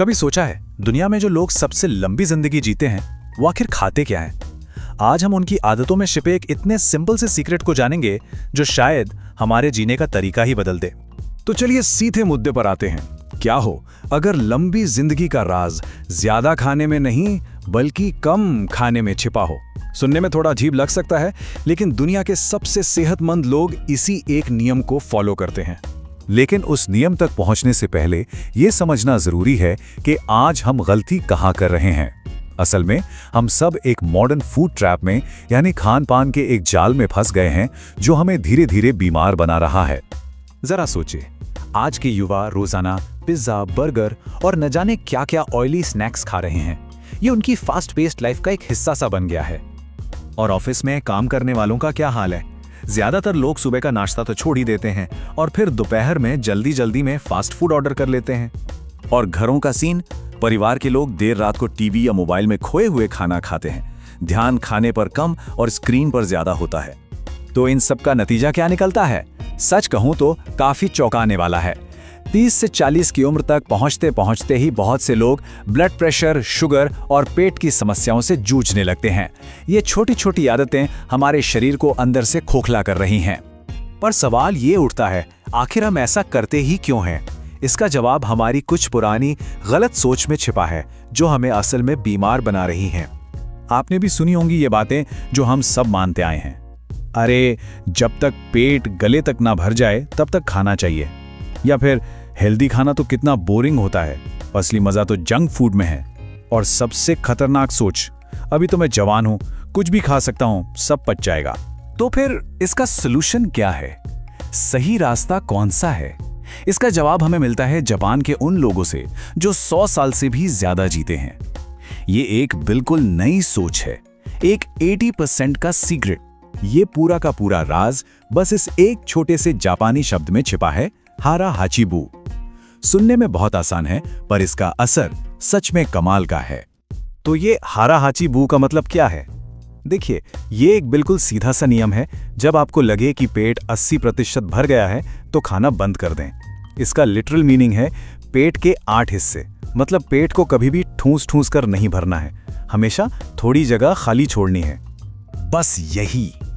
कभी सोचा है दुनिया में जो लोग सबसे लंबी जिंदगी जीते हैं वो आखिर खाते क्या हैं? आज हम उनकी आदतों में छिपे एक इतने सिंपल से सीक्रेट को जानेंगे जो शायद हमारे जीने का तरीका ही बदल दे। तो चलिए सीधे मुद्दे पर आते हैं। क्या हो अगर लंबी जिंदगी का राज ज्यादा खाने में नहीं बल्कि कम खाने में छिपा हो? सुनने में थोड़ा अजीब लग सकता है, लेकिन दुनिया के सबसे सेहतमंद लोग इसी एक नियम को फॉलो करते हैं। लेकिन उस नियम तक पहुंचने से पहले ये समझना जरूरी है कि आज हम गलती कहाँ कर रहे हैं। असल में हम सब एक मॉडर्न फूड ट्रैप में यानी खान पान के एक जाल में फंस गए हैं जो हमें धीरे धीरे बीमार बना रहा है। जरा सोचिए, आज के युवा रोजाना पिज्जा, बर्गर और न जाने क्या क्या ऑयली स्नैक्स खा रहे हैं। ये उनकी फास्ट पेस्ड लाइफ का एक हिस्सा सा बन गया है। और ऑफिस में काम करने वालों का क्या हाल है? ज्यादातर लोग सुबह का नाश्ता तो छोड़ ही देते हैं और फिर दोपहर में जल्दी जल्दी में फास्ट फूड ऑर्डर कर लेते हैं। और घरों का सीन, परिवार के लोग देर रात को टीवी या मोबाइल में खोए हुए खाना खाते हैं। ध्यान खाने पर कम और स्क्रीन पर ज्यादा होता है। तो इन सब का नतीजा क्या निकलता है? सच कहूं तो काफी चौंकाने वाला है। 30 से 40 की उम्र तक पहुंचते पहुंचते ही बहुत से लोग ब्लड प्रेशर, शुगर और पेट की समस्याओं से जूझने लगते हैं। ये छोटी छोटी आदतें हमारे शरीर को अंदर से खोखला कर रही हैं। पर सवाल ये उठता है, आखिर हम ऐसा करते ही क्यों हैं? इसका जवाब हमारी कुछ पुरानी गलत सोच में छिपा है जो हमें असल में बीमार बना रही हैं। आपने भी सुनी होंगी ये बातें जो हम सब मानते आए हैं। अरे, जब तक पेट गले तक ना भर जाए तब तक खाना चाहिए। या फिर हेल्दी खाना तो कितना बोरिंग होता है, असली मजा तो जंक फूड में है। और सबसे खतरनाक सोच, अभी तो मैं जवान हूं, कुछ भी खा सकता हूं, सब पच जाएगा। तो फिर इसका सलूशन क्या है? सही रास्ता कौन सा है? इसका जवाब हमें मिलता है जापान के उन लोगों से जो 100 साल से भी ज्यादा जीते हैं। ये एक बिल्कुल नई सोच है, एक 80% का सीक्रेट। ये पूरा का पूरा राज बस इस एक छोटे से जापानी शब्द में छिपा है, हारा हाचिबू। सुनने में बहुत आसान है पर इसका असर सच में कमाल का है। तो ये हारा हाचिबू का मतलब क्या है? देखिए, ये एक बिल्कुल सीधा सा नियम है। जब आपको लगे कि पेट 80% भर गया है तो खाना बंद कर दें। इसका लिटरल मीनिंग है पेट के 8 हिस्से। मतलब पेट को कभी भी ठूस ठूस कर नहीं भरना है, हमेशा थोड़ी जगह खाली छोड़नी है। बस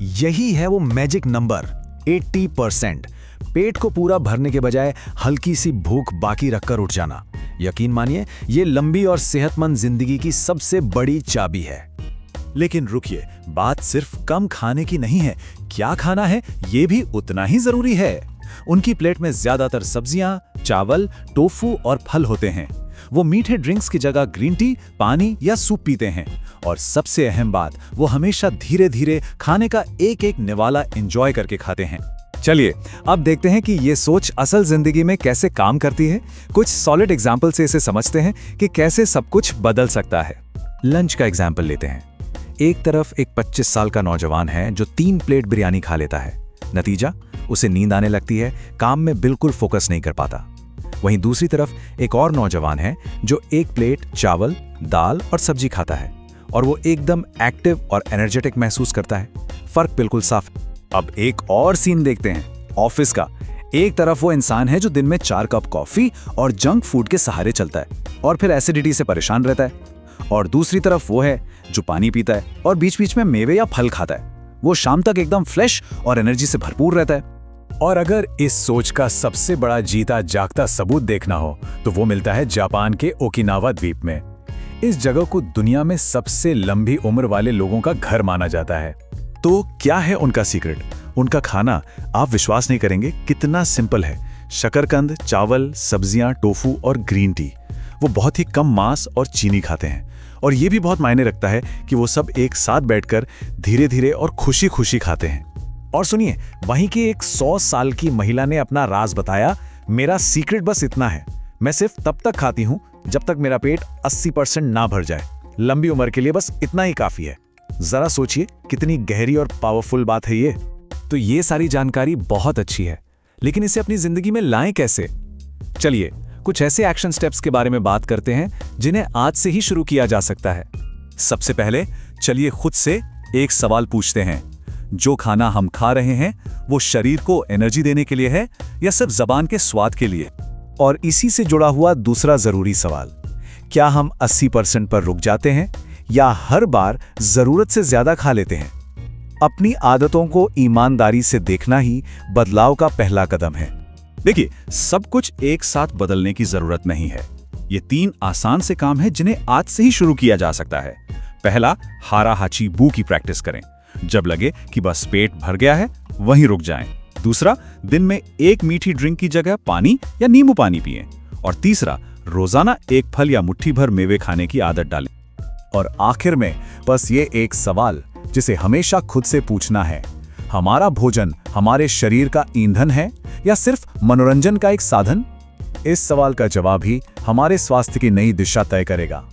यही है वो मैजिक नंबर, 80%। पेट को पूरा भरने के बजाय हल्की सी भूख बाकी रखकर उठ जाना। यकीन मानिए, ये लंबी और सेहतमंद जिंदगी की सबसे बड़ी चाबी है। लेकिन रुकिए, बात सिर्फ कम खाने की नहीं है, क्या खाना है ये भी उतना ही जरूरी है। उनकी प्लेट में ज्यादातर सब्जियां, चावल, टोफू और फल होते हैं। वो मीठे ड्रिंक्स की जगह ग्रीन टी, पानी या सूप पीते हैं। और सबसे अहम बात, वो हमेशा धीरे धीरे खाने का एक एक निवाला एंजॉय करके खाते हैं। चलिए अब देखते हैं कि ये सोच असल जिंदगी में कैसे काम करती है। कुछ सॉलिड एग्जाम्पल से इसे समझते हैं कि कैसे सब कुछ बदल सकता है। लंच का एग्जाम्पल लेते हैं। एक तरफ एक 25 साल का नौजवान है जो 3 प्लेट बिरयानी खा लेता है। नतीजा, उसे नींद आने लगती है, काम में बिल्कुल फोकस नहीं कर पाता। वहीं दूसरी तरफ एक और नौजवान है जो 1 प्लेट चावल, दाल और सब्जी खाता है और वो एकदम एक्टिव और एनर्जेटिक महसूस करता है। फर्क बिल्कुल साफ है। अब एक और सीन देखते हैं ऑफिस का। एक तरफ वो इंसान है जो दिन में 4 कप कॉफी और जंक फूड के सहारे चलता है और फिर एसिडिटी से परेशान रहता है। और दूसरी तरफ वो है जो पानी पीता है और बीच बीच में मेवे या फल खाता है। वो शाम तक एकदम फ्रेश और एनर्जी से भरपूर रहता है। और अगर इस सोच का सबसे बड़ा जीता जागता सबूत देखना हो तो वो मिलता है जापान के ओकिनावा द्वीप में। इस जगह को दुनिया में सबसे लंबी उम्र वाले लोगों का घर माना जाता है। तो क्या है उनका सीक्रेट? उनका खाना आप विश्वास नहीं करेंगे कितना सिंपल है। शकरकंद, चावल, सब्जियां, टोफू और ग्रीन टी। वो बहुत ही कम मांस और चीनी खाते हैं। और ये भी बहुत मायने रखता है कि वो सब एक साथ बैठकर धीरे धीरे और खुशी खुशी खाते हैं। और सुनिए, वहीं की एक 100 साल की महिला ने अपना राज बताया, मेरा सीक्रेट बस इतना है, मैं सिर्फ तब तक खाती हूँ जब तक मेरा पेट 80% ना भर जाए। लंबी उम्र के लिए बस इतना ही काफी है। जरा सोचिए कितनी गहरी और पावरफुल बात है ये। तो ये सारी जानकारी बहुत अच्छी है, लेकिन इसे अपनी जिंदगी में लाएं कैसे? चलिए कुछ ऐसे एक्शन स्टेप्स के बारे में बात करते हैं जिन्हें आज से ही शुरू किया जा सकता है। सबसे पहले चलिए खुद से एक सवाल पूछते हैं, जो खाना हम खा रहे हैं वो शरीर को एनर्जी देने के लिए है या सिर्फ जबान के स्वाद के लिए? और इसी से जुड़ा हुआ दूसरा जरूरी सवाल, क्या हम 80% पर रुक जाते हैं या हर बार जरूरत से ज्यादा खा लेते हैं? अपनी आदतों को ईमानदारी से देखना ही बदलाव का पहला कदम है। देखिए, सब कुछ एक साथ बदलने की जरूरत नहीं है। ये 3 आसान से काम है जिन्हें आज से ही शुरू किया जा सकता है। पहला, हारा हाची बू की प्रैक्टिस करें। जब लगे कि बस पेट भर गया है, वहीं रुक जाएं। दूसरा, दिन में 1 मीठी ड्रिंक की जगह पानी या नींबू पानी पिएं। और तीसरा, रोजाना 1 फल या मुट्ठी भर मेवे खाने की आदत डालें। और आखिर में बस ये एक सवाल जिसे हमेशा खुद से पूछना है, हमारा भोजन हमारे शरीर का ईंधन है या सिर्फ मनोरंजन का एक साधन? इस सवाल का जवाब ही हमारे स्वास्थ्य की नई दिशा तय करेगा।